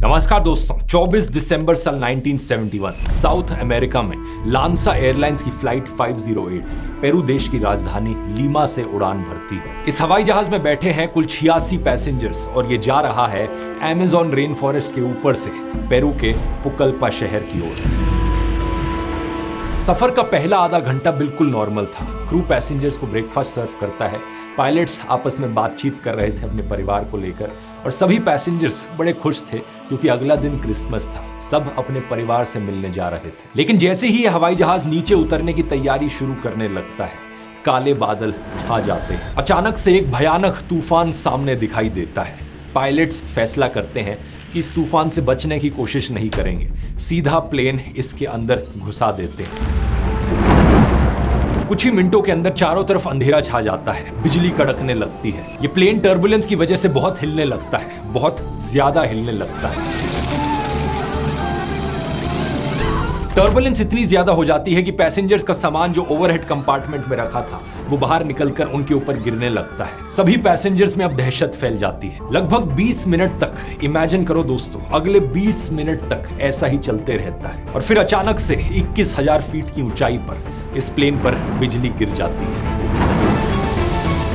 नमस्कार दोस्तों, 24 दिसंबर साल 1971 साउथ अमेरिका में लांसा एयरलाइंस की फ्लाइट 508 पेरू देश की राजधानी लीमा से उड़ान भरती है। इस हवाई जहाज में बैठे हैं कुल 86 पैसेंजर्स और ये जा रहा है अमेज़न रेन फॉरेस्ट के ऊपर से पेरू के पुकल्पा शहर की ओर। सफर का पहला आधा घंटा बिल्कुल नॉर्मल था। क्रू पैसेंजर्स को ब्रेकफास्ट सर्व करता है, पायलट्स आपस में बातचीत कर रहे थे अपने परिवार को लेकर और सभी पैसेंजर्स बड़े खुश थे क्योंकि अगला दिन क्रिसमस था। सब अपने परिवार से मिलने जा रहे थे। लेकिन जैसे ही हवाई जहाज नीचे उतरने की तैयारी शुरू करने लगता है, काले बादल छा जाते हैं। अचानक से एक भयानक तूफान सामने दिखाई देता है। पायलट्स फैसला करते हैं कि इस तूफान से बचने की कोशिश नहीं करेंगे, सीधा प्लेन इसके अंदर घुसा देते हैं। कुछ ही मिनटों के अंदर चारों तरफ अंधेरा छा जाता है, बिजली कड़कने लगती है। ये प्लेन टर्बुलेंस की वजह से बहुत हिलने लगता है, बहुत ज्यादा हिलने लगता है। टर्बुलेंस इतनी ज्यादा हो जाती है कि पैसेंजर्स का सामान जो ओवरहेड कंपार्टमेंट में रखा था वो बाहर निकलकर उनके ऊपर गिरने लगता है। सभी पैसेंजर्स में अब दहशत फैल जाती है। लगभग 20 मिनट तक, इमेजिन करो दोस्तों, अगले 20 मिनट तक ऐसा ही चलते रहता है और फिर अचानक से 21,000 फीट की ऊंचाई पर इस प्लेन पर बिजली गिर जाती है।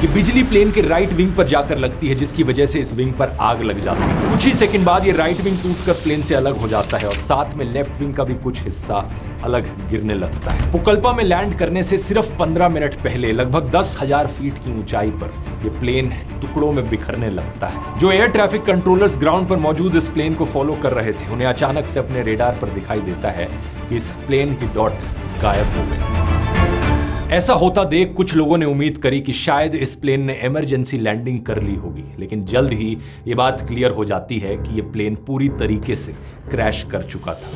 ये बिजली प्लेन के राइट विंग पर जाकर लगती है, जिसकी वजह से इस विंग पर आग लग जाती है। कुछ ही सेकंड बाद ये राइट विंग टूटकर प्लेन से अलग हो जाता है और साथ में लेफ्ट विंग का भी कुछ हिस्सा अलग गिरने लगता है। पुकल्पा में लैंड करने से सिर्फ 15 मिनट पहले लगभग 10,000 फीट की ऊंचाई पर यह प्लेन टुकड़ों में बिखरने लगता है। जो एयर ट्रैफिक कंट्रोलर्स ग्राउंड पर मौजूद इस प्लेन को फॉलो कर रहे थे, उन्हें अचानक से अपने रेडार पर दिखाई देता है कि इस प्लेन की डॉट गायब हो गई। ऐसा होता देख कुछ लोगों ने उम्मीद करी कि शायद इस प्लेन ने इमरजेंसी लैंडिंग कर ली होगी, लेकिन जल्द ही ये बात क्लियर हो जाती है कि ये प्लेन पूरी तरीके से क्रैश कर चुका था।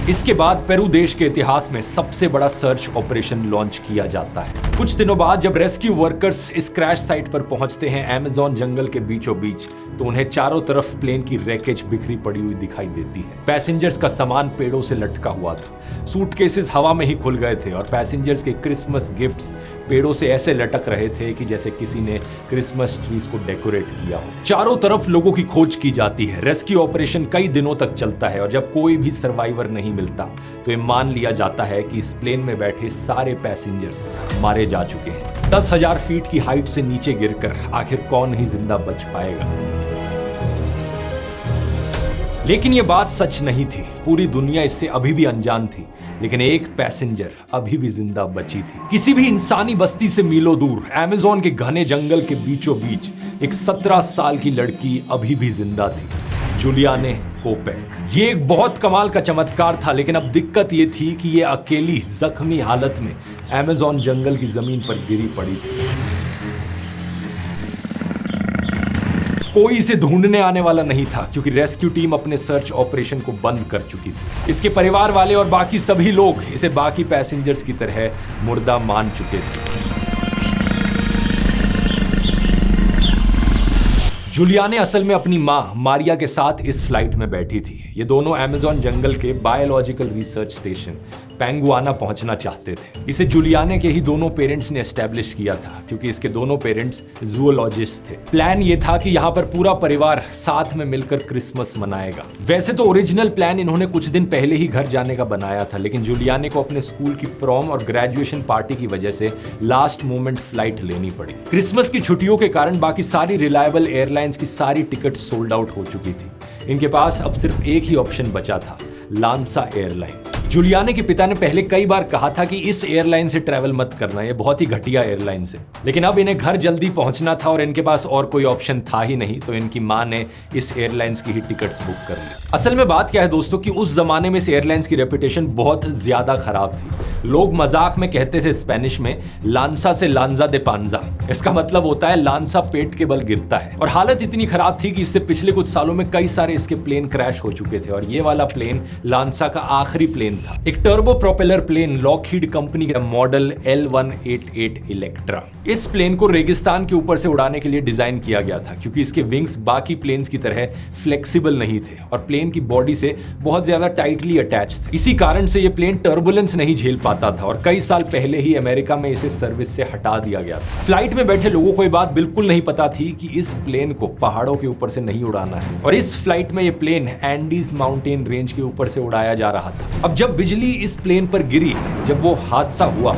इसके बाद पेरू देश के इतिहास में सबसे बड़ा सर्च ऑपरेशन लॉन्च किया जाता है। कुछ दिनों बाद जब रेस्क्यू वर्कर्स इस क्रैश साइट पर पहुंचते हैं अमेज़न जंगल के बीचों बीच, तो उन्हें चारों तरफ प्लेन की रैकेज बिखरी पड़ी हुई दिखाई देती है। पैसेंजर्स का सामान पेड़ों से लटका हुआ था, सूटकेसेस हवा में ही खुल गए थे और पैसेंजर्स के क्रिसमस गिफ्ट्स पेड़ों से ऐसे लटक रहे थे कि जैसे किसी ने क्रिसमस ट्रीज को डेकोरेट किया हो। चारों तरफ लोगों की खोज की जाती है। रेस्क्यू ऑपरेशन कई दिनों तक चलता है और जब कोई भी सर्वाइवर नहीं मिलता तो ये मान लिया जाता है कि इस प्लेन में बैठे सारे पैसेंजर्स मारे जा चुके हैं। 10,000 फीट की हाइट से नीचे गिरकर आखिर कौन ही जिंदा बच पाएगा। लेकिन यह बात सच नहीं थी। पूरी दुनिया इससे अभी भी अनजान थी, लेकिन एक पैसेंजर अभी भी जिंदा बची थी। किसी भी इंसानी बस्ती से मीलों दूर अमेज़न के घने जंगल के बीचों बीच एक 17 साल की लड़की अभी भी जिंदा थी, जुलियाने कोपेक। ये एक बहुत कमाल का चमत्कार था, लेकिन अब दिक्कत ये थी कि ये अकेली जख्मी हालत में अमेज़न जंगल की जमीन पर गिरी पड़ी थी। कोई इसे ढूंढने आने वाला नहीं था क्योंकि रेस्क्यू टीम अपने सर्च ऑपरेशन को बंद कर चुकी थी। इसके परिवार वाले और बाकी सभी लोग इसे बाकी पैसेंजर्स की तरह मुर्दा मान चुके थे। जुलियाने असल में अपनी मां मारिया के साथ इस फ्लाइट में बैठी थी। ये दोनों अमेज़न जंगल के बायोलॉजिकल रिसर्च स्टेशन पेंगुआना पहुंचना चाहते थे। इसे जुलियाने के ही दोनों पेरेंट्स ने एस्टैब्लिश किया था क्योंकि इसके दोनों पेरेंट्स जूलॉजिस्ट थे। प्लान ये था कि यहाँ पर पूरा परिवार साथ में मिलकर क्रिसमस मनाएगा। वैसे तो ओरिजिनल प्लान इन्होंने कुछ दिन पहले ही घर जाने का बनाया था, लेकिन जुलियाने को अपने स्कूल की प्रॉम और ग्रेजुएशन पार्टी की वजह से लास्ट मोमेंट फ्लाइट लेनी पड़ी। क्रिसमस की छुट्टियों के कारण बाकी सारी रिलायबल एयरलाइंस की सारी टिकट सोल्ड आउट हो चुकी थी। इनके पास अब सिर्फ एक ही ऑप्शन बचा था, लांसा एयरलाइंस। जुलियाने के पिता ने पहले कई बार कहा था कि इस एयरलाइन से ट्रैवल मत करना, ये बहुत ही घटिया एयरलाइन है। लेकिन अब इन्हें घर जल्दी पहुंचना था और इनके पास और कोई ऑप्शन था ही नहीं, तो इनकी मां ने इस एयरलाइंस की ही टिकट्स बुक कर ली। असल में बात क्या है दोस्तों कि उस जमाने में इस एयरलाइंस की रेपुटेशन बहुत ज्यादा खराब थी। लोग मजाक में कहते थे स्पेनिश में लांसा से लांजा दे पांजा। इसका मतलब होता है लांसा पेट के बल गिरता है। और हालत इतनी खराब थी कि इससे पिछले कुछ सालों में कई सारे इसके प्लेन क्रैश हो चुके थे और ये वाला प्लेन लांसा का आखिरी प्लेन था, एक turbo propeller plane Lockheed company का मॉडल L188 इलेक्ट्रा। इस प्लेन को रेगिस्तान के ऊपर से उड़ाने के लिए डिजाइन किया गया था क्योंकि इसके विंग्स बाकी प्लेन्स की तरह फ्लेक्सिबल नहीं थे और प्लेन की बॉडी से बहुत ज्यादा टाइटली अटैच थे। इसी कारण से ये प्लेन टर्बुलेंस नहीं झेल पाता था और कई साल पहले ही अमेरिका में इसे सर्विस से हटा दिया गया था। फ्लाइट में बैठे लोगों को ये बात बिल्कुल नहीं पता थी कि इस प्लेन को पहाड़ों के ऊपर से नहीं उड़ाना है और इस फ्लाइट में ये प्लेन एंडीज माउंटेन रेंज के ऊपर से उड़ाया जा रहा था। अब जब बिजली इस प्लेन पर गिरी, जब वो हादसा हुआ,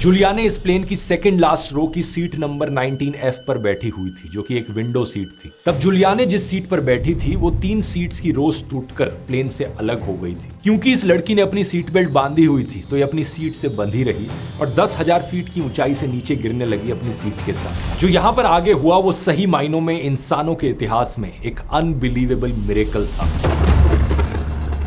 जूलिया ने इस प्लेन की सेकंड लास्ट रो की सीट नंबर 19F पर बैठी हुई थी, जो कि एक विंडो सीट थी। तब जूलिया ने जिस सीट पर बैठी थी वो 3 सीट्स की रोज टूटकर प्लेन से अलग हो गई थी। क्योंकि इस लड़की ने अपनी सीट बेल्ट बांधी हुई थी तो ये अपनी सीट से बंधी रही और 10,000 फीट की ऊंचाई से नीचे गिरने लगी अपनी सीट के साथ। जो यहाँ पर आगे हुआ वो सही मायनों में इंसानों के इतिहास में एक अनबिलीवेबल मिरेकल था।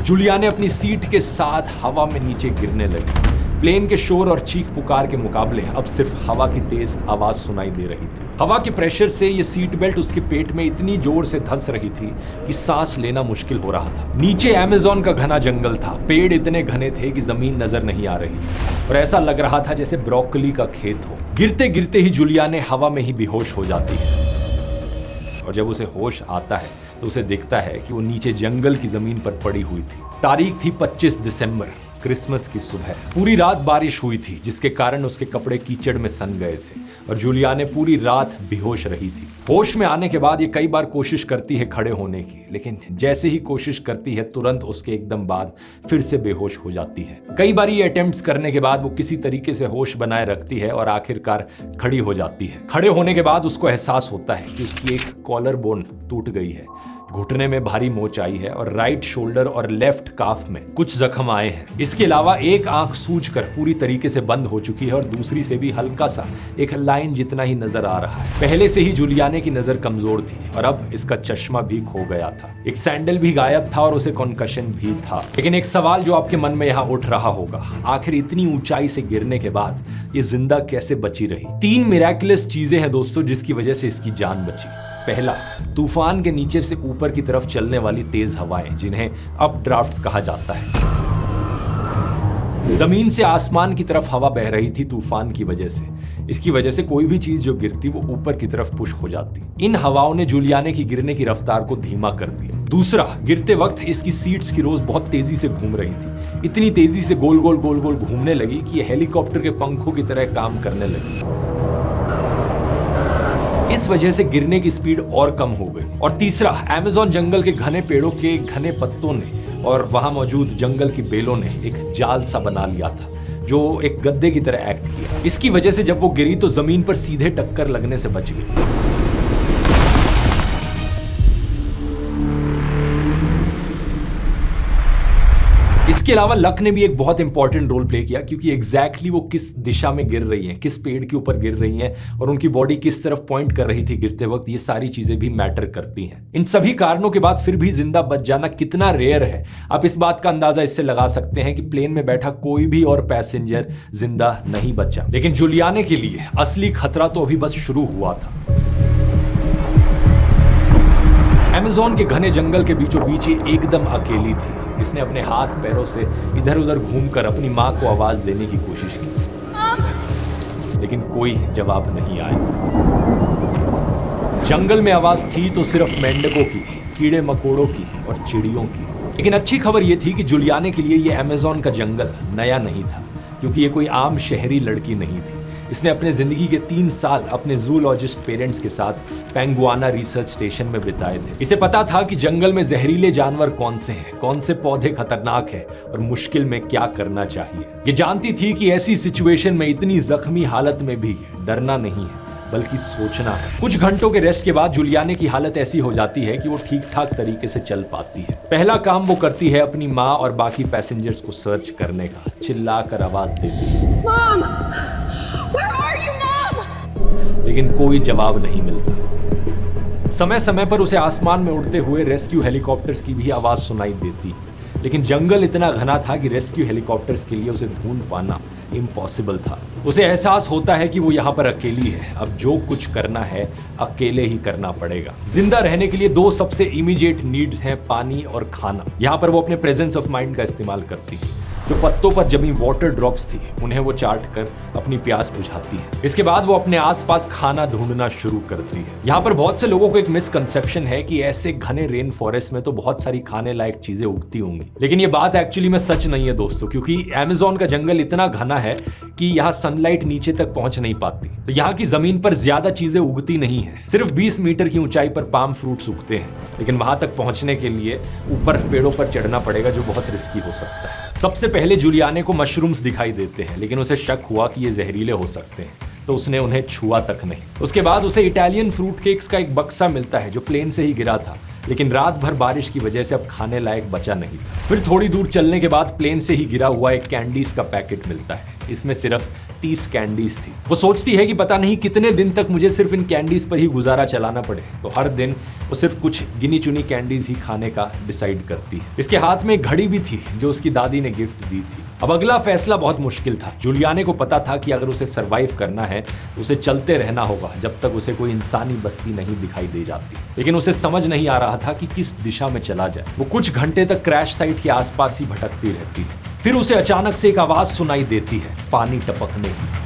जूलिया ने अपनी सीट के साथ हवा में नीचे गिरने लगी। प्लेन के शोर और चीख पुकार के मुकाबले अब सिर्फ हवा की तेज आवाज सुनाई दे रही थी। हवा के प्रेशर से ये सीट बेल्ट उसके पेट में इतनी जोर से धंस रही थी कि सांस लेना मुश्किल हो रहा था। नीचे अमेज़न का घना जंगल था, पेड़ इतने घने थे कि जमीन नजर नहीं आ रही थी और ऐसा लग रहा था जैसे ब्रोकली का खेत हो। गिरते गिरते ही जूलिया ने हवा में ही बेहोश हो जाती है और जब उसे होश आता है तो उसे दिखता है कि वो नीचे जंगल की जमीन पर पड़ी हुई थी। तारीख थी 25 दिसंबर, क्रिसमस की सुबह। पूरी रात बारिश हुई थी जिसके कारण उसके कपड़े कीचड़ में सन गए थे और जूलिया ने पूरी रात बेहोश रही थी। होश में आने के बाद ये कई बार कोशिश करती है खड़े होने की, लेकिन जैसे ही कोशिश करती है तुरंत उसके एकदम बाद फिर से बेहोश हो जाती है। कई बार ये अटेम्प्ट्स करने के बाद वो किसी तरीके से होश बनाए रखती है और आखिरकार खड़ी हो जाती है। खड़े होने के बाद उसको एहसास होता है कि उसकी एक कॉलर बोन टूट गई है, घुटने में भारी मोच आई है और राइट शोल्डर और लेफ्ट काफ में कुछ जख्म आए हैं। इसके अलावा एक आंख सूजकर पूरी तरीके से बंद हो चुकी है और दूसरी से भी हल्का सा एक लाइन जितना ही नजर आ रहा है। पहले से ही जूलियाने की नजर कमजोर थी और अब इसका चश्मा भी खो गया था। एक सैंडल भी गायब था और उसे कॉन्कशन भी था। लेकिन एक सवाल जो आपके मन में यहाँ उठ रहा होगा, आखिर इतनी ऊंचाई से गिरने के बाद ये जिंदा कैसे बची रही? 3 मिरेकलस चीजें हैं दोस्तों जिसकी वजह से इसकी जान बची। पहला, तूफान के नीचे से ऊपर की तरफ चलने वाली तेज हवाएं, जिन्हें अपड्राफ्ट्स कहा जाता है। जमीन से आसमान की तरफ हवा बह रही थी तूफान की वजह से। इसकी वजह से कोई भी चीज जो गिरती वो ऊपर की तरफ पुश हो जाती। इन हवाओं ने जूलियाने की गिरने की रफ्तार को धीमा कर दिया। दूसरा, गिरते वक्त इसकी सीट्स की रोज बहुत तेजी से घूम रही थी। इतनी तेजी से गोल गोल घूमने लगी कि ये हेलीकॉप्टर के पंखों की तरह काम करने लगी। इस वजह से गिरने की स्पीड और कम हो गई। और तीसरा, अमेज़न जंगल के घने पेड़ों के घने पत्तों ने और वहां मौजूद जंगल की बेलों ने एक जाल सा बना लिया था जो एक गद्दे की तरह एक्ट किया। इसकी वजह से जब वो गिरी तो जमीन पर सीधे टक्कर लगने से बच गई। इसके अलावा लक ने भी एक बहुत इंपॉर्टेंट रोल प्ले किया क्योंकि एग्जैक्टली वो किस दिशा में गिर रही हैं, किस पेड़ के ऊपर गिर रही हैं और उनकी बॉडी किस तरफ पॉइंट कर रही थी गिरते वक्त, ये सारी चीजें भी मैटर करती हैं। इन सभी कारणों के बाद फिर भी जिंदा बच जाना कितना रेयर है, आप इस बात का अंदाजा इससे लगा सकते हैं कि प्लेन में बैठा कोई भी और पैसेंजर जिंदा नहीं बचा। लेकिन जूलियाने के लिए असली खतरा तो अभी बस शुरू हुआ था। अमेज़न के घने जंगल के बीचों बीच ये एकदम अकेली थी। इसने अपने हाथ पैरों से इधर उधर घूमकर अपनी मां को आवाज देने की कोशिश की, लेकिन कोई जवाब नहीं आया। जंगल में आवाज थी तो सिर्फ मेंढकों की, कीड़े मकोड़ों की और चिड़ियों की। लेकिन अच्छी खबर यह थी कि जूलियाने के लिए यह अमेज़न का जंगल नया नहीं था, क्योंकि ये कोई आम शहरी लड़की नहीं थी। इसने अपने जिंदगी के 3 साल अपने जूलॉजिस्ट पेरेंट्स के साथ पेंगुआना रिसर्च स्टेशन में बिताए थे। इसे पता था कि जंगल में जहरीले जानवर कौन से हैं, कौन से पौधे खतरनाक हैं और मुश्किल में क्या करना चाहिए। ये जानती थी कि ऐसी सिचुएशन में इतनी जख्मी हालत में भी डरना नहीं है बल्कि सोचना है। कुछ घंटों के रेस्ट के बाद जूलियाने की हालत ऐसी हो जाती है कि वो ठीक ठाक तरीके से चल पाती है। पहला काम वो करती है अपनी माँ और बाकी पैसेंजर्स को सर्च करने का, चिल्लाकर आवाज देती है, mom! Where are you, Mom? लेकिन कोई जवाब नहीं मिलता। समय समय पर उसे आसमान में उड़ते हुए रेस्क्यू हेलीकॉप्टर्स की भी आवाज सुनाई देती, लेकिन जंगल इतना घना था कि रेस्क्यू हेलीकॉप्टर्स के लिए उसे ढूंढ पाना इम्पॉसिबल था। उसे एहसास होता है कि वो यहाँ पर अकेली है। अब जो कुछ करना है अकेले ही करना पड़ेगा। जिंदा रहने के लिए दो सबसे इमीडिएट नीड्स हैं, पानी और खाना। यहाँ पर वो अपने प्रेजेंस ऑफ माइंड का इस्तेमाल करती है। जो पत्तों पर जमी वाटर ड्रॉप्स थी उन्हें वो चाट कर अपनी प्यास बुझाती है। इसके बाद वो अपने आसपास खाना ढूंढना शुरू करती है। यहाँ पर बहुत से लोगों को एक मिसकंसेप्शन है कि ऐसे घने रेन फॉरेस्ट में तो बहुत सारी खाने लायक चीजें उगती होंगी, लेकिन ये बात एक्चुअली में सच नहीं है दोस्तों, क्योंकि अमेज़न का जंगल इतना घना है कि यहाँ सनलाइट नीचे तक पहुंच नहीं पाती। तो यहाँ की जमीन पर ज्यादा चीजें उगती नहीं है। सिर्फ 20 मीटर की ऊंचाई पर पाम फ्रूट्स उगते हैं, लेकिन वहां तक पहुंचने के लिए ऊपर पेड़ों पर चढ़ना पड़ेगा, जो बहुत रिस्की हो सकता है। सबसे पहले जूलियाने को मशरूम्स दिखाई देते हैं, लेकिन उसे शक हुआ कि ये जहरीले हो सकते हैं, तो उसने उन्हें छुआ तक नहीं। उसके बाद उसे इटालियन फ्रूट केक्स का एक बक्सा मिलता है जो प्लेन से ही गिरा था, लेकिन रात भर बारिश की वजह से अब खाने लायक बचा नहीं था। फिर थोड़ी दूर चलने के बाद प्लेन से ही गिरा हुआ एक कैंडीज का पैकेट मिलता है। इसमें सिर्फ 30 कैंडीज थी। वो सोचती है कि पता नहीं कितने दिन तक मुझे सिर्फ इन कैंडीज पर ही गुजारा चलाना पड़े, तो हर दिन वो सिर्फ कुछ गिनी चुनी कैंडीज ही खाने का डिसाइड करती है। इसके हाथ में एक घड़ी भी थी जो उसकी दादी ने गिफ्ट दी थी। अब अगला फैसला बहुत मुश्किल था। जूलियाने को पता था कि अगर उसे सरवाइव करना है तो उसे चलते रहना होगा जब तक उसे कोई इंसानी बस्ती नहीं दिखाई दे जाती, लेकिन उसे समझ नहीं आ रहा था कि किस दिशा में चला जाए। वो कुछ घंटे तक क्रैश साइट के आसपास ही भटकती रहती है। फिर उसे अचानक से एक आवाज सुनाई देती है, पानी टपकने की।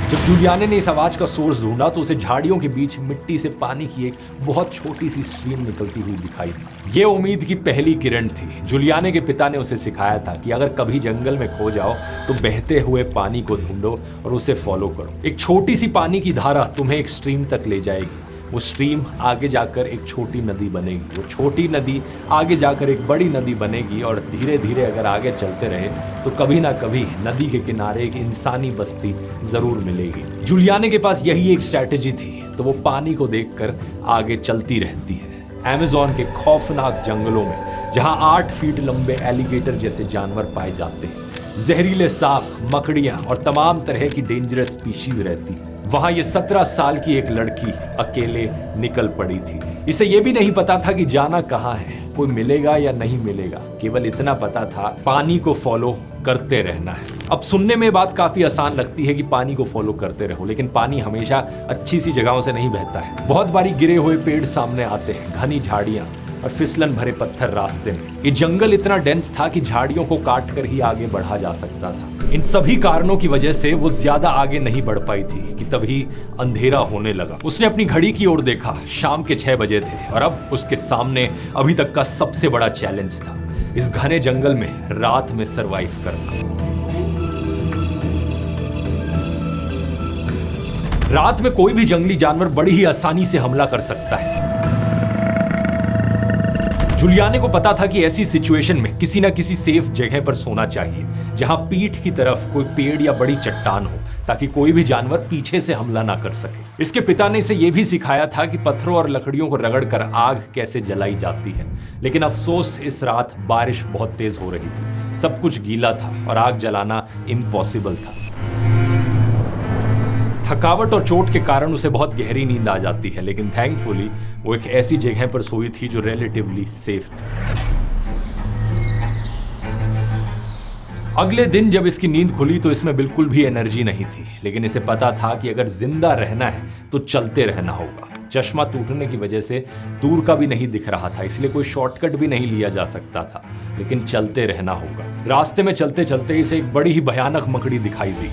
जब जूलियाने ने इस आवाज का सोर्स ढूंढा तो उसे झाड़ियों के बीच मिट्टी से पानी की एक बहुत छोटी सी स्ट्रीम निकलती हुई दिखाई दी। ये उम्मीद की पहली किरण थी। जूलियाने के पिता ने उसे सिखाया था कि अगर कभी जंगल में खो जाओ तो बहते हुए पानी को ढूंढो और उसे फॉलो करो। एक छोटी सी पानी की धारा तुम्हें एक स्ट्रीम तक ले जाएगी। वो स्ट्रीम आगे जाकर एक छोटी नदी बनेगी, वो छोटी नदी आगे जाकर एक बड़ी नदी बनेगी, और धीरे धीरे अगर आगे चलते रहे तो कभी ना कभी नदी के किनारे एक इंसानी बस्ती जरूर मिलेगी। जूलियाने के पास यही एक स्ट्रैटेजी थी, तो वो पानी को देखकर आगे चलती रहती है। अमेज़न के खौफनाक जंगलों में जहां 8 फीट लंबे एलिगेटर जैसे जानवर पाए जाते हैं, जहरीले सांप, मकड़ियां और तमाम तरह की डेंजरस स्पीशीज रहती है, वहां ये 17 साल की एक लड़की अकेले निकल पड़ी थी। इसे ये भी नहीं पता था कि जाना कहाँ है, कोई मिलेगा या नहीं मिलेगा। केवल इतना पता था पानी को फॉलो करते रहना है। अब सुनने में बात काफी आसान लगती है कि पानी को फॉलो करते रहो, लेकिन पानी हमेशा अच्छी सी जगहों से नहीं बहता है। बहुत बारी गिरे हुए पेड़ सामने आते हैं, घनी झाड़ियां और फिसलन भरे पत्थर रास्ते में। ये जंगल इतना डेंस था कि झाड़ियों को काट कर ही आगे बढ़ा जा सकता था। इन सभी कारणों की वजह से वो ज्यादा आगे नहीं बढ़ पाई थी कि तभी अंधेरा होने लगा। उसने अपनी घड़ी की ओर देखा। शाम के 6 बजे थे और अब उसके सामने अभी तक का सबसे बड़ा चैलेंज था, इस घने जंगल में रात में सरवाइव करना। रात में कोई भी जंगली जानवर बड़ी ही आसानी से हमला कर सकता है। जूलियाने को पता था कि ऐसी सिचुएशन में किसी ना किसी सेफ जगह पर सोना चाहिए, जहां पीठ की तरफ कोई पेड़ या बड़ी चट्टान हो, ताकि कोई भी जानवर पीछे से हमला ना कर सके। इसके पिता ने इसे यह भी सिखाया था कि पत्थरों और लकड़ियों को रगड़कर आग कैसे जलाई जाती है। लेकिन अफसोस, इस रात बारिश बहुत तेज हो रही थी, सब कुछ गीला था और आग जलाना इम्पॉसिबल था। थकावट और चोट के कारण उसे बहुत गहरी नींद आ जाती है, लेकिन थैंकफुली वो एक ऐसी जगह पर सोई थी जो रिलेटिवली सेफ थी। अगले दिन जब इसकी नींद खुली तो इसमें बिल्कुल भी एनर्जी नहीं थी, लेकिन इसे पता था कि अगर जिंदा रहना है तो चलते रहना होगा। चश्मा टूटने की वजह से दूर का भी नहीं दिख रहा था, इसलिए कोई शॉर्टकट भी नहीं लिया जा सकता था, लेकिन चलते रहना होगा। रास्ते में चलते चलते इसे एक बड़ी ही भयानक मकड़ी दिखाई दी,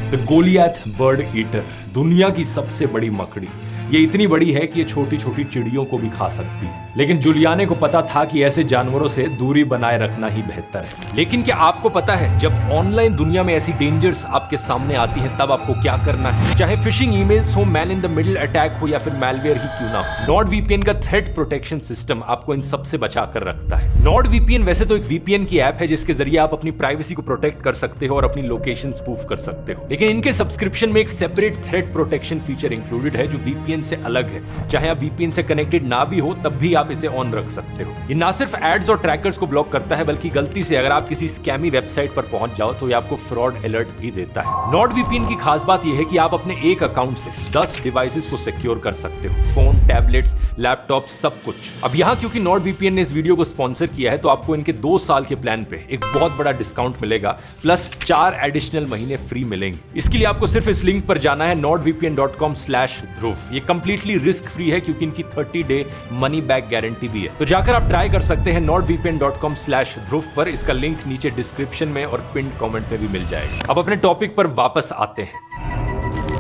द गोलियथ बर्ड ईटर, दुनिया की सबसे बड़ी मकड़ी। ये इतनी बड़ी है कि ये छोटी छोटी चिड़ियों को भी खा सकती है, लेकिन जूलियाने को पता था कि ऐसे जानवरों से दूरी बनाए रखना ही बेहतर है। लेकिन क्या आपको पता है, जब ऑनलाइन दुनिया में ऐसी डेंजर्स आपके सामने आती हैं तब आपको क्या करना है? चाहे फिशिंग ईमेल्स हो, man in the middle attack हो या फिर मैलवेयर ही क्यों ना हो, NordVPN का थ्रेट प्रोटेक्शन सिस्टम आपको इन सबसे बचा कर रखता है। NordVPN वैसे तो एक VPN की ऐप है जिसके जरिए आप अपनी प्राइवेसी को प्रोटेक्ट कर सकते हो और अपनी लोकेशन स्पूफ कर सकते हो, लेकिन इनके सब्सक्रिप्शन में एक separate threat protection feature included है जो VPN वीपीएन से अलग है। चाहे आप वीपीएन से कनेक्टेड ना भी हो तब भी आप इसे ऑन रख सकते हो। ये ना सिर्फ एड्स और ट्रैकर्स को ब्लॉक करता है बल्कि गलती से अगर आप किसी स्कैमी वेबसाइट पर पहुंच जाओ तो ये आपको फ्रॉड अलर्ट भी देता है। नॉर्ड वीपीएन की खास बात यह है कि आप अपने एक अकाउंट से 10 डिवाइसेस को सिक्योर कर सकते हो, फोन, टैबलेट्स, लैपटॉप, सब कुछ। अब यहाँ क्योंकि नॉर्ड वीपीएन ने इस वीडियो को स्पॉन्सर किया है तो आपको इनके 2 साल के प्लान पे एक बहुत बड़ा डिस्काउंट मिलेगा, प्लस 4 एडिशनल महीने फ्री मिलेंगे। इसके लिए आपको सिर्फ इस लिंक पर जाना है nordvpn.com/dhruv। ये कंप्लीटली रिस्क फ्री है क्योंकि इनकी 30 डे मनी बैक गारंटी भी है। तो जाकर आप ट्राई कर सकते हैं nordvpn.com/dhruv पर। इसका लिंक नीचे डिस्क्रिप्शन में और पिन कमेंट में भी मिल जाएगा। अब अपने टॉपिक पर वापस आते हैं।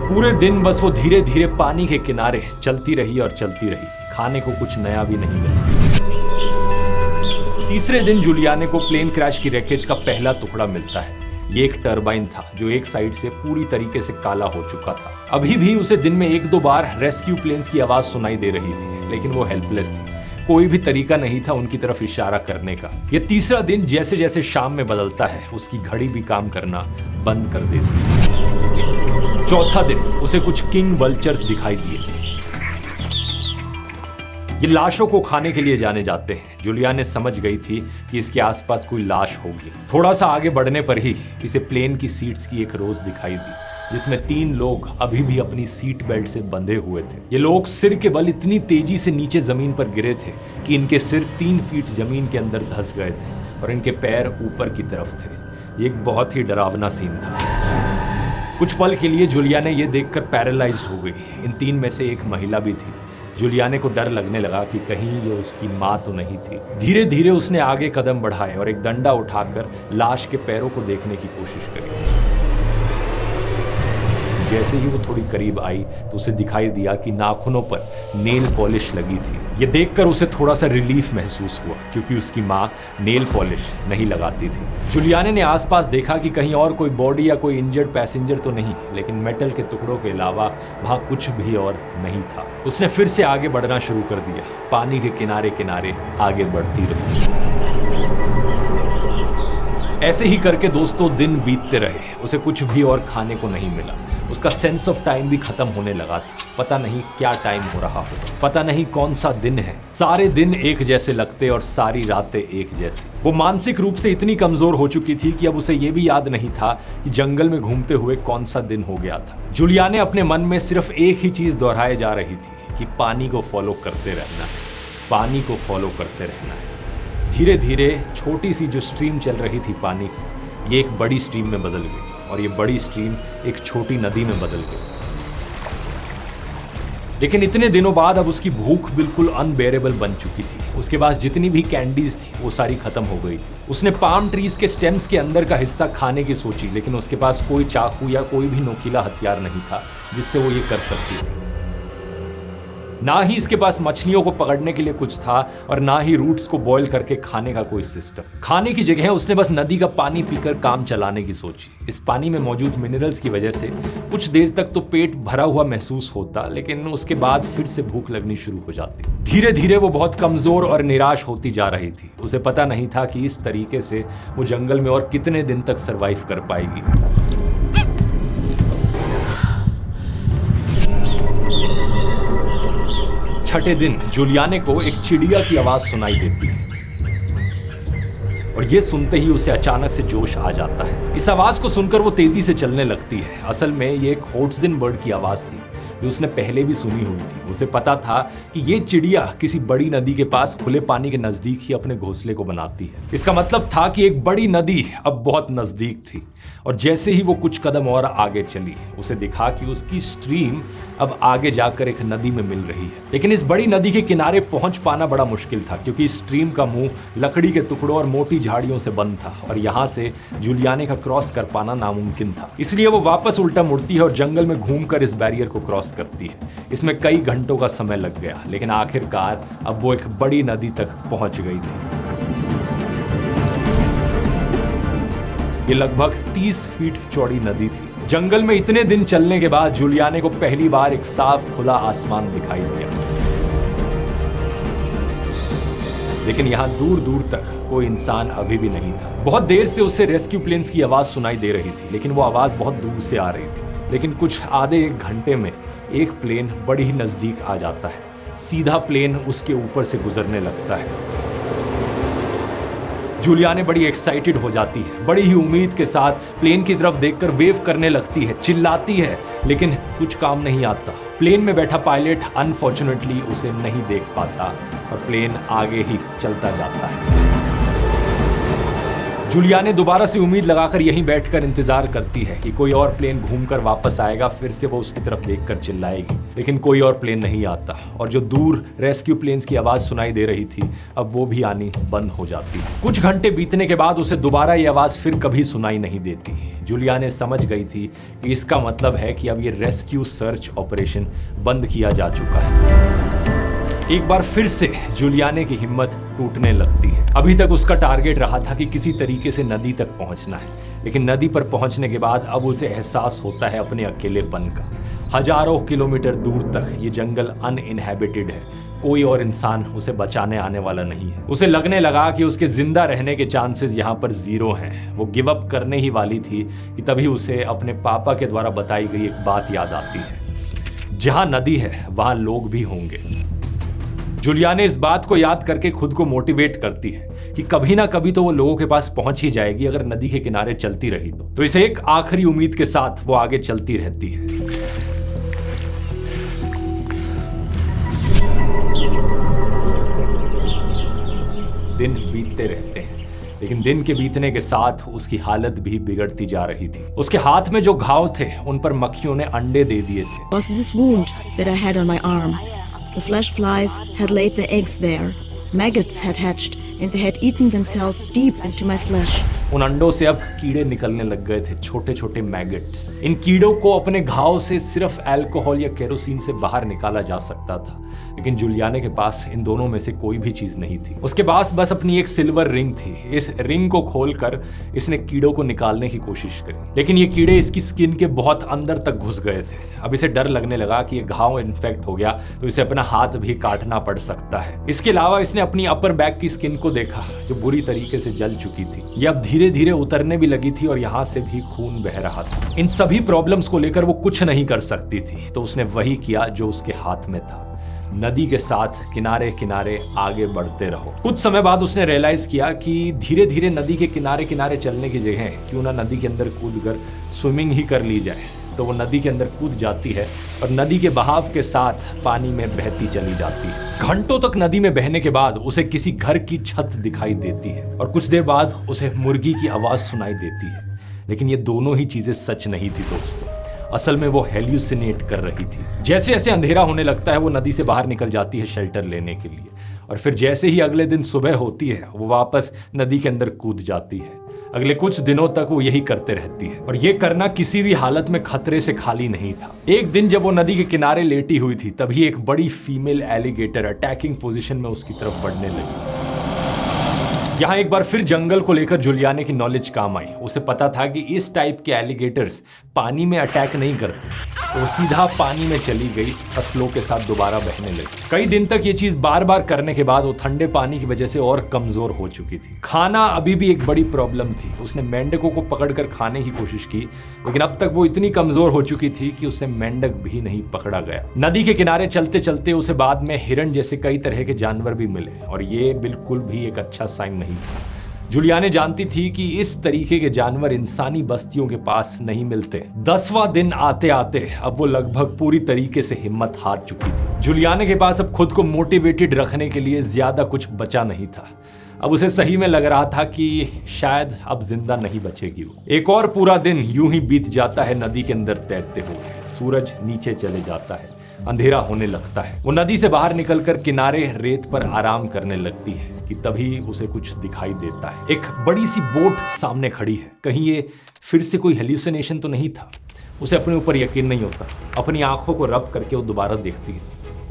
पूरे दिन बस वो धीरे धीरे पानी के किनारे चलती रही और चलती रही। खाने को कुछ नया भी नहीं मिला। तीसरे दिन जूलियाने को प्लेन क्रैश की रैकेज का पहला टुकड़ा मिलता है। ये एक टरबाइन था जो एक साइड से पूरी तरीके से काला हो चुका था। अभी भी उसे दिन में 1-2 बार रेस्क्यू प्लेन्स की आवाज सुनाई दे रही थी, लेकिन वो हेल्पलेस थी। कोई भी तरीका नहीं था उनकी तरफ इशारा करने का। ये तीसरा दिन जैसे जैसे शाम में बदलता है उसकी घड़ी भी काम करना बंद कर देती है। चौथा दिन उसे कुछ किंग वल्चर्स दिखाई दिए। ये लाशों को खाने के लिए जाने जाते हैं। जूलियाने समझ गई थी कि इसके आसपास कोई लाश होगी। थोड़ा सा आगे बढ़ने पर ही इसे प्लेन की सीट्स की एक रोज दिखाई दी जिसमें 3 लोग अभी भी अपनी सीट बेल्ट से बंधे हुए थे। ये लोग सिर के बल इतनी तेजी से नीचे जमीन पर गिरे थे कि इनके सिर 3 फीट जमीन के अंदर धंस गए थे और इनके पैर ऊपर की तरफ थे। ये एक बहुत ही डरावना सीन था। कुछ पल के लिए जूलियाने ये देखकर पैरालाइज्ड हो गई। इन 3 में से एक महिला भी थी। जूलियाने को डर लगने लगा कि कहीं ये उसकी मां तो नहीं थी। धीरे धीरे उसने आगे कदम बढ़ाए और एक डंडा उठाकर लाश के पैरों को देखने की कोशिश करी। जैसे ही वो थोड़ी करीब आई तो उसे दिखाई दिया कि नाखूनों पर नेल पॉलिश लगी थी। ये देखकर उसे थोड़ा सा रिलीफ महसूस हुआ क्योंकि उसकी मां नेल पॉलिश नहीं लगाती थी। जूलियाने ने आसपास देखा कि कहीं और कोई बॉडी या कोई इंजर्ड पैसेंजर तो नहीं, लेकिन मेटल के टुकड़ों के अलावा वहां कुछ भी और नहीं था। उसने फिर से आगे बढ़ना शुरू कर दिया। पानी के किनारे किनारे आगे बढ़ती रही। ऐसे ही करके दोस्तों दिन बीतते रहे। उसे कुछ भी और खाने को नहीं मिला। उसका सेंस ऑफ टाइम भी खत्म होने लगा था। पता नहीं क्या टाइम हो रहा हो, पता नहीं कौन सा दिन है। सारे दिन एक जैसे लगते और सारी रातें एक जैसी। वो मानसिक रूप से इतनी कमजोर हो चुकी थी कि अब उसे ये भी याद नहीं था कि जंगल में घूमते हुए कौन सा दिन हो गया था। जूलियाने अपने मन में सिर्फ एक ही चीज दोहराए जा रही थी कि पानी को फॉलो करते रहना है, पानी को फॉलो करते रहना है। धीरे धीरे छोटी सी जो स्ट्रीम चल रही थी पानी की, ये एक बड़ी स्ट्रीम में बदल गई और ये बड़ी स्ट्रीम एक छोटी नदी में बदल गई। लेकिन इतने दिनों बाद अब उसकी भूख बिल्कुल अनबेरेबल बन चुकी थी। उसके पास जितनी भी कैंडीज थी वो सारी खत्म हो गई थी। उसने पाम ट्रीज के स्टेम्स के अंदर का हिस्सा खाने की सोची, लेकिन उसके पास कोई चाकू या कोई भी नोकीला हथियार नहीं था जिससे वो ये कर सकती थी। ना ही इसके पास मछलियों को पकड़ने के लिए कुछ था और ना ही रूट्स को बॉईल करके खाने का कोई सिस्टम। खाने की जगह उसने बस नदी का पानी पीकर काम चलाने की सोची। इस पानी में मौजूद मिनरल्स की वजह से कुछ देर तक तो पेट भरा हुआ महसूस होता, लेकिन उसके बाद फिर से भूख लगनी शुरू हो जाती। धीरे धीरे वो बहुत कमजोर और निराश होती जा रही थी। उसे पता नहीं था कि इस तरीके से वो जंगल में और कितने दिन तक सरवाइव कर पाएगी। छठे दिन जूलियाने को एक चिड़िया की आवाज सुनाई देती है और ये सुनते ही उसे अचानक से जोश आ जाता है। इस आवाज को सुनकर वो तेजी से चलने लगती है। असल में ये एक होट्जिन बर्ड की आवाज थी जो उसने पहले भी सुनी हुई थी। उसे पता था कि ये चिड़िया किसी बड़ी नदी के पास खुले पानी के नजदीक ही अपने घोंसले को बनाती है। इसका मतलब था कि एक बड़ी नदी अब बहुत नजदीक थी और जैसे ही वो कुछ कदम और आगे चली, उसे दिखा कि उसकी स्ट्रीम अब आगे जाकर एक नदी में मिल रही है। लेकिन इस बड़ी नदी के किनारे पहुंच पाना बड़ा मुश्किल था क्योंकि स्ट्रीम का मुंह लकड़ी के टुकड़ों और मोटी झाड़ियों से बंद था और यहाँ से जूलियाने का क्रॉस कर पाना नामुमकिन था। इसलिए वो वापस उल्टा मुड़ती है और जंगल में घूमकर इस बैरियर को क्रॉस करती है। इसमें कई घंटों का समय लग गया, लेकिन आखिरकार अब वो एक बड़ी नदी तक पहुंच गई थी। ये लगभग 30 फीट चौड़ी नदी थी। जंगल में इतने दिन चलने के बाद जूलियाने को पहली बार एक साफ खुला आसमान दिखाई दिया, लेकिन यहां दूर दूर तक कोई इंसान अभी भी नहीं था। बहुत देर से उसे रेस्क्यू प्लेन्स की आवाज सुनाई दे रही थी, लेकिन वो आवाज बहुत दूर से आ रही थी। लेकिन कुछ आधे एक घंटे में एक प्लेन बड़ी ही नजदीक आ जाता है। सीधा प्लेन उसके ऊपर से गुजरने लगता है। जूलियाने बड़ी एक्साइटेड हो जाती है, बड़ी ही उम्मीद के साथ प्लेन की तरफ देखकर वेव करने लगती है, चिल्लाती है, लेकिन कुछ काम नहीं आता। प्लेन में बैठा पायलट अनफॉर्चुनेटली उसे नहीं देख पाता और प्लेन आगे ही चलता जाता है। जूलियाने दोबारा से उम्मीद लगाकर यहीं बैठकर इंतजार करती है कि कोई और प्लेन घूमकर वापस आएगा, फिर से वो उसकी तरफ देखकर चिल्लाएगी, लेकिन कोई और प्लेन नहीं आता और जो दूर रेस्क्यू प्लेन्स की आवाज सुनाई दे रही थी अब वो भी आनी बंद हो जाती है। कुछ घंटे बीतने के बाद उसे दोबारा ये आवाज फिर कभी सुनाई नहीं देती। जूलियाने समझ गई थी कि इसका मतलब है कि अब ये रेस्क्यू सर्च ऑपरेशन बंद किया जा चुका है। एक बार फिर से जूलियाने की हिम्मत टूटने लगती है। अभी तक उसका टारगेट रहा था कि किसी तरीके से नदी तक पहुंचना है, लेकिन नदी पर पहुंचने के बाद अब उसे एहसास होता है अपने अकेलेपन का। हजारों किलोमीटर दूर तक ये जंगल अनइनहैबिटेड है, कोई और इंसान उसे बचाने आने वाला नहीं है। उसे लगने लगा कि उसके जिंदा रहने के चांसेस यहाँ पर जीरो हैं। वो गिव अप करने ही वाली थी कि तभी उसे अपने पापा के द्वारा बताई गई एक बात याद आती है, जहाँ नदी है वहाँ लोग भी होंगे। जूलियाने इस बात को याद करके खुद को मोटिवेट करती है कि कभी ना कभी तो वो लोगों के पास पहुंच ही जाएगी अगर नदी के किनारे चलती रही तो इसे एक आखिरी उम्मीद के साथ वो आगे चलती रहती है। दिन बीतते रहते हैं, लेकिन दिन के बीतने के साथ उसकी हालत भी बिगड़ती जा रही थी। उसके हाथ में जो घाव थे उन पर मक्खियों ने अंडे दे दिए थे। Was this wound that I had on my arm? The flesh flies had laid their eggs there. Maggots had hatched and they had eaten themselves deep into my flesh. उन अंडों से अब कीड़े निकलने लग गए थे, छोटे छोटे मैगट्स। इन कीड़ों को अपने घाव से सिर्फ अल्कोहल या केरोसिन से बाहर निकाला जा सकता था, लेकिन जूलियाने के पास इन दोनों में से कोई भी चीज नहीं थी। उसके पास बस अपनी एक सिल्वर रिंग थी। इस रिंग को खोलकर इसने कीड़ों को निकालने की कोशिश करी, लेकिन ये कीड़े इसकी स्किन के बहुत अंदर तक घुस गए थे। अब इसे डर लगने लगा कि ये घाव इन्फेक्ट हो गया तो इसे अपना हाथ भी काटना पड़ सकता है। इसके अलावा इसने अपनी अपर बैक की स्किन को देखा जो बुरी तरीके से जल चुकी थी। ये अब धीरे धीरे उतरने भी लगी थी और यहाँ से भी खून बह रहा था। इन सभी प्रॉब्लम्स को लेकर वो कुछ नहीं कर सकती थी, तो उसने वही किया जो उसके हाथ में था। नदी के साथ किनारे किनारे आगे बढ़ते रहो। कुछ समय बाद उसने रियलाइज किया कि धीरे धीरे नदी के किनारे किनारे चलने की जगह क्यों ना नदी के अंदर कूदकर स्विमिंग ही कर ली जाए। तो वो नदी के अंदर कूद जाती है और नदी के बहाव के साथ पानी में बहती चली जाती है। घंटों तक नदी में बहने के बाद उसे किसी घर की छत दिखाई देती है और कुछ देर बाद उसे मुर्गी की आवाज सुनाई देती है, लेकिन ये दोनों ही चीजें सच नहीं थी दोस्तों। असल में वो हेल्यूसिनेट कर रही थी। जैसे जैसे अंधेरा होने लगता है वो नदी से बाहर निकल जाती है शेल्टर लेने के लिए, और फिर जैसे ही अगले दिन सुबह होती है वो वापस नदी के अंदर कूद जाती है। अगले कुछ दिनों तक वो यही करते रहती है और ये करना किसी भी हालत में खतरे से खाली नहीं था। एक दिन जब वो नदी के किनारे लेटी हुई थी तभी एक बड़ी फीमेल एलिगेटर अटैकिंग पोजीशन में उसकी तरफ बढ़ने लगी। यहाँ एक बार फिर जंगल को लेकर जूलियाने की नॉलेज काम आई। उसे पता था कि इस टाइप के एलिगेटर्स पानी में अटैक नहीं करते, तो वो सीधा पानी में चली गई और फ्लो के साथ दोबारा बहने लगी। कई दिन तक ये चीज बार बार करने के बाद वो ठंडे पानी की वजह से और कमजोर हो चुकी थी। खाना अभी भी एक बड़ी प्रॉब्लम थी। उसने मेंढकों को पकड़कर खाने की कोशिश की, लेकिन अब तक वो इतनी कमजोर हो चुकी थी कि उसे मेंढक भी नहीं पकड़ा गया। नदी के किनारे चलते चलते उसे बाद में हिरण जैसे कई तरह के जानवर भी मिले और ये बिल्कुल भी एक अच्छा साइन नहीं था। जूलियाने जानती थी कि इस तरीके के जानवर इंसानी बस्तियों के पास नहीं मिलते। 10वां दिन आते आते अब वो लगभग पूरी तरीके से हिम्मत हार चुकी थी। जूलियाने के पास अब खुद को मोटिवेटेड रखने के लिए ज्यादा कुछ बचा नहीं था। अब उसे सही में लग रहा था कि शायद अब जिंदा नहीं बचेगी वो। एक और पूरा दिन यूं ही बीत जाता है नदी के अंदर तैरते हुए। सूरज नीचे चले जाता है, अंधेरा होने लगता है। वो नदी से बाहर निकलकर किनारे रेत पर आराम करने लगती है कि तभी उसे कुछ दिखाई देता है। एक बड़ी सी बोट सामने खड़ी है। कहीं ये फिर से कोई हेल्यूसिनेशन तो नहीं था? उसे अपने ऊपर यकीन नहीं होता। अपनी आंखों को रब करके वो दोबारा देखती है।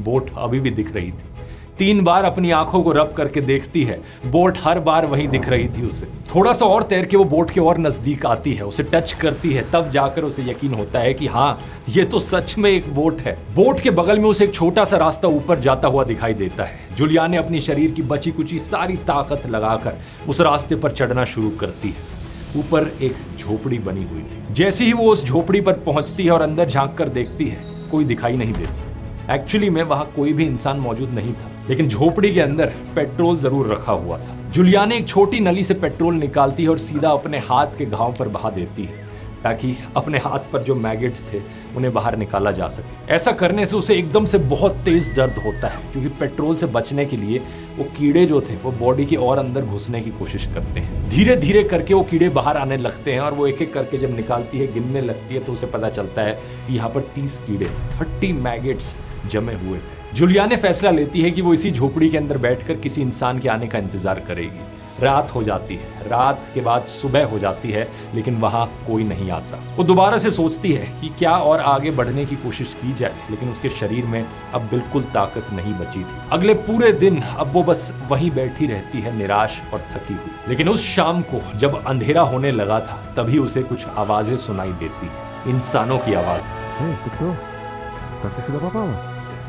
बोट अभी भी दिख रही थी। 3 बार अपनी आंखों को रब करके देखती है, बोट हर बार वहीं दिख रही थी उसे। थोड़ा सा और तैर के वो बोट के और नजदीक आती है, उसे टच करती है, तब जाकर उसे यकीन होता है कि हाँ, ये तो सच में एक बोट है। बोट के बगल में उसे एक छोटा सा रास्ता ऊपर जाता हुआ दिखाई देता है। जूलियाने अपनी शरीर की बची कुची सारी ताकत लगाकर उस रास्ते पर चढ़ना शुरू करती है। ऊपर एक झोपड़ी बनी हुई थी। जैसे ही वो उस झोपड़ी पर पहुंचती है और अंदर झांक कर देखती है, कोई दिखाई नहीं देता। एक्चुअली में वहां कोई भी इंसान मौजूद नहीं था, लेकिन झोपड़ी के अंदर पेट्रोल जरूर रखा हुआ था। जुलियाने एक छोटी नली से पेट्रोल निकालती है और सीधा अपने हाथ के घाव पर बहा देती है, ताकि अपने हाथ पर जो मैगेट्स थे उन्हें बाहर निकाला जा सके। ऐसा करने से उसे एकदम से बहुत तेज दर्द होता है, क्योंकि पेट्रोल से बचने के लिए वो कीड़े जो थे वो बॉडी के और अंदर घुसने की कोशिश करते हैं। धीरे धीरे करके वो कीड़े बाहर आने लगते हैं और वो एक एक करके जब निकालती है, गिनने लगती है, तो उसे पता चलता है कि यहाँ पर 30 कीड़े, 30 मैगेट्स जमे हुए थे। जुलियाने फैसला लेती है कि वो इसी झोपड़ी के अंदर बैठकर किसी इंसान के आने का इंतजार करेगी। रात हो जाती है, रात के बाद सुबह हो जाती है, लेकिन वहां कोई नहीं आता। वो दोबारा से सोचती है कि क्या और आगे बढ़ने की कोशिश की जाए, लेकिन उसके शरीर में अब बिल्कुल ताकत नहीं बची थी। अगले पूरे दिन अब वो बस वहीं बैठी रहती है, निराश और थकी हुई। लेकिन उस शाम को जब अंधेरा होने लगा था, तभी उसे कुछ आवाजें सुनाई देती है, इंसानों की आवाज।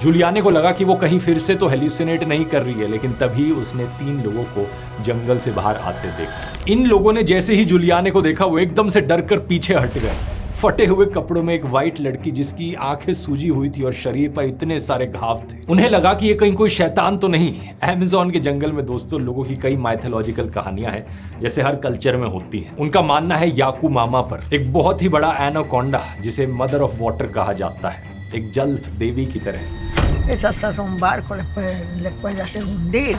जुलियाने को लगा कि वो कहीं फिर से तो हेल्यूसिनेट नहीं कर रही है, लेकिन तभी उसने 3 लोगों को जंगल से बाहर आते देखा। इन लोगों ने जैसे ही जुलियाने को देखा, वो एकदम से डर कर पीछे हट गए। फटे हुए कपड़ों में एक वाइट लड़की, जिसकी आंखें सूजी हुई थी और शरीर पर इतने सारे घाव थे। उन्हें लगा कि ये कहीं कोई शैतान तो नहीं। अमेज़न के जंगल में दोस्तों लोगों की कई माइथोलॉजिकल कहानियां हैं, जैसे हर कल्चर में होती हैं। उनका मानना है याकू मामा पर एक बहुत ही बड़ा एनाकोंडा, जिसे मदर ऑफ वाटर कहा जाता है, एक जल देवी की तरह। Esa hasta un barco le puede hacer hundir.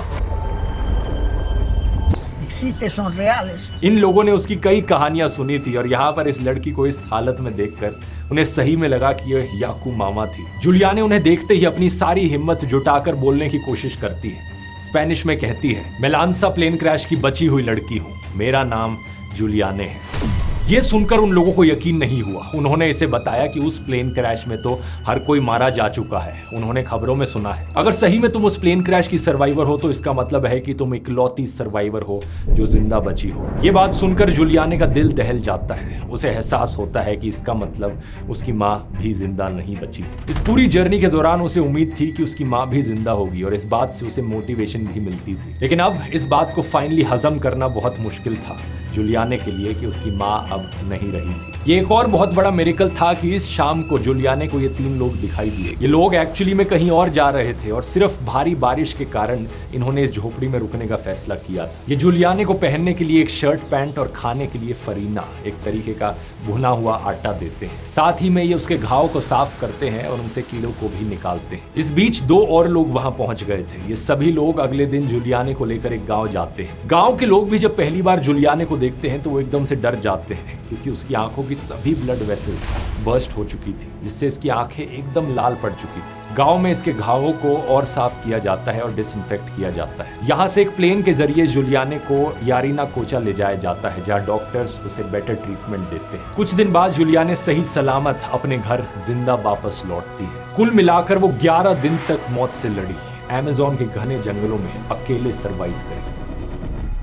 Existe, son reales. इन लोगों ने उसकी कई कहानियां सुनी थी और यहाँ पर इस लड़की को इस हालत में देखकर उन्हें सही में लगा कि यह याकू मामा थी। जुलियाने उन्हें देखते ही अपनी सारी हिम्मत जुटाकर बोलने की कोशिश करती है। स्पेनिश में कहती है, मैं लांसा प्लेन क्रैश की बची हुई लड़की हूँ, मेरा नाम जुलियाने है। ये सुनकर उन लोगों को यकीन नहीं हुआ। उन्होंने इसे बताया कि उस प्लेन क्रैश में तो हर कोई मारा जा चुका है, उन्होंने खबरों में सुना है। अगर सही में तुम उस प्लेन क्रैश की सर्वाइवर हो, तो इसका मतलब है कि तुम इकलौती सर्वाइवर हो जो जिंदा बची हो। ये बात सुनकर जुलियाने का दिल दहल जाता है। उसे एहसास होता है कि इसका मतलब उसकी माँ भी जिंदा नहीं बची। इस पूरी जर्नी के दौरान उसे उम्मीद थी कि उसकी माँ भी जिंदा होगी और इस बात से उसे मोटिवेशन भी मिलती थी। लेकिन अब इस बात को फाइनली हजम करना बहुत मुश्किल था जुलियाने के लिए कि उसकी माँ अब नहीं रही थी। ये एक और बहुत बड़ा मिरेकल था कि इस शाम को जुलियाने को ये 3 लोग दिखाई दिए। ये लोग एक्चुअली में कहीं और जा रहे थे और सिर्फ भारी बारिश के कारण इन्होंने इस झोपड़ी में रुकने का फैसला किया था। ये जुलियाने को पहनने के लिए एक शर्ट पैंट और खाने के लिए फरीना, एक तरीके का भुना हुआ आटा देते हैं। साथ ही में ये उसके घाव को साफ करते हैं और उनसे कीड़ों को भी निकालते हैं। इस बीच 2 और लोग वहां पहुंच गए थे। ये सभी लोग अगले दिन जुलियाने को लेकर एक गाँव जाते हैं। गाँव के लोग भी जब पहली बार जुलियाने को देखते हैं तो वो एकदम से डर जाते हैं, क्योंकि उसकी आंखों की सभी ब्लड वेसल्स बर्स्ट हो चुकी थी, जिससे इसकी आंखें एकदम लाल पड़ चुकी थी। गांव में इसके घावों को और साफ किया जाता है और डिसइंफेक्ट किया जाता है। यहाँ से एक प्लेन के जरिए जुलियाने को यारीना कोचा ले जाया जाता है, जहाँ डॉक्टर्स उसे बेटर ट्रीटमेंट देते हैं। कुछ दिन बाद जुलियाने सही सलामत अपने घर जिंदा वापस लौटती है। कुल मिलाकर वो 11 दिन तक मौत से लड़ी, अमेज़न के घने जंगलों में अकेले सर्वाइव करी।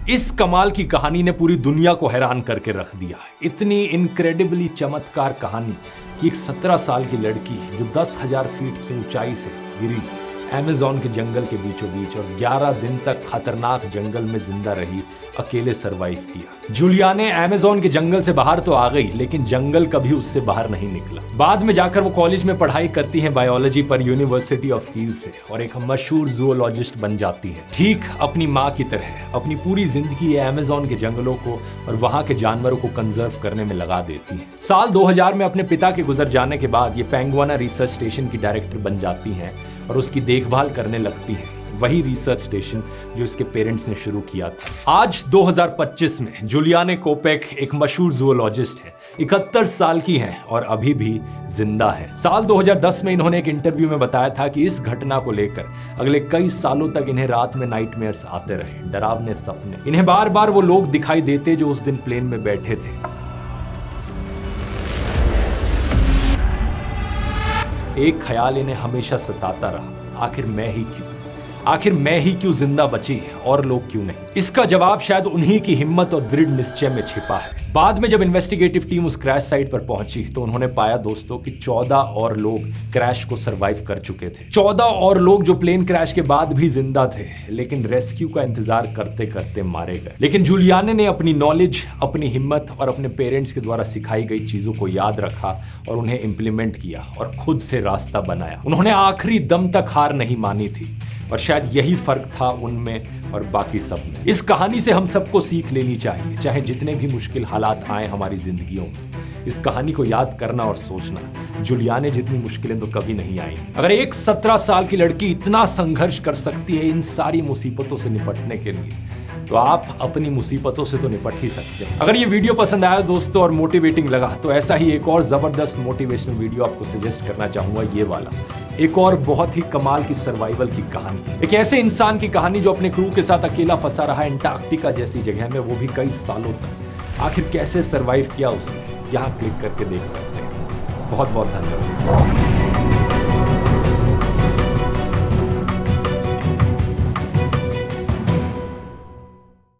इस कमाल की कहानी ने पूरी दुनिया को हैरान करके रख दिया। इतनी इनक्रेडिबली चमत्कार कहानी कि एक 17 साल की लड़की जो 10,000 फीट की ऊंचाई से गिरी अमेज़न के जंगल के बीचों बीच और 11 दिन तक खतरनाक जंगल में जिंदा रही, अकेले सरवाइव किया। जुलियाने अमेज़न के जंगल से बाहर तो आ गई, लेकिन जंगल कभी उससे बाहर नहीं निकला। बाद में जाकर वो कॉलेज में पढ़ाई करती हैं बायोलॉजी पर यूनिवर्सिटी ऑफ कील से और एक मशहूर जूलॉजिस्ट बन जाती है। ठीक अपनी माँ की तरह अपनी पूरी जिंदगी अमेज़न के जंगलों को और वहाँ के जानवरों को कंजर्व करने में लगा देती है। साल 2000 में अपने पिता के गुजर जाने के बाद ये पेंगुआना रिसर्च स्टेशन की डायरेक्टर बन जाती हैं और उसकी देखभाल करने लगती हैं, वही रिसर्च स्टेशन जो इसके पेरेंट्स ने शुरू किया था। आज 2025 में जुलियाने कोपेक एक मशहूर जूलॉजिस्ट है, 71 साल की हैं और अभी भी जिंदा है। साल 2010 में इन्होंने एक इंटरव्यू में बताया था कि इस घटना को लेकर अगले कई सालों तक इन्हें रात में नाइटमेयर्स आते रहे, डरावने सपने। इन्हें बार बार वो लोग दिखाई देते जो उस दिन प्लेन में बैठे थे। एक ख्याल इन्हें हमेशा सताता रहा, आखिर मैं ही क्यों? आखिर मैं ही क्यों जिंदा बची और लोग क्यों नहीं? इसका जवाब शायद उन्हीं की हिम्मत और दृढ़ निश्चय में छिपा है। बाद में जब इन्वेस्टिगेटिव टीम उस क्रैश साइट पर पहुंची तो उन्होंने पाया दोस्तों कि 14 और लोग क्रैश को सरवाइव कर चुके थे। 14 और लोग जो प्लेन क्रैश के बाद भी जिंदा थे, लेकिन रेस्क्यू का इंतजार करते करते मारे गए। लेकिन जूलियाने ने अपनी नॉलेज, अपनी हिम्मत और अपने पेरेंट्स के द्वारा सिखाई गई चीजों को याद रखा और उन्हें इंप्लीमेंट किया और खुद से रास्ता बनाया। उन्होंने आखिरी दम तक हार नहीं मानी थी और शायद यही फर्क था उनमें और बाकी सब में। इस कहानी से हम सबको सीख लेनी चाहिए, चाहे जितने भी मुश्किल हालात आए हमारी जिंदगियों में। इस कहानी को याद करना और सोचना, जूलियाने जितनी मुश्किलें तो कभी नहीं आएंगी। अगर एक 17 साल की लड़की इतना संघर्ष कर सकती है इन सारी मुसीबतों से निपटने के लिए, तो आप अपनी मुसीबतों से तो निपट ही सकते हैं। अगर ये वीडियो पसंद आया दोस्तों और मोटिवेटिंग लगा तो ऐसा ही एक और जबरदस्त मोटिवेशनल वीडियो आपको सजेस्ट करना चाहूंगा, ये वाला। एक और बहुत ही कमाल की सर्वाइवल की कहानी, एक ऐसे इंसान की कहानी जो अपने क्रू के साथ अकेला फंसा रहा है एंटार्क्टिका जैसी जगह में, वो भी कई सालों तक। आखिर कैसे सर्वाइव किया उसने, यहाँ क्लिक करके देख सकते हैं। बहुत बहुत धन्यवाद।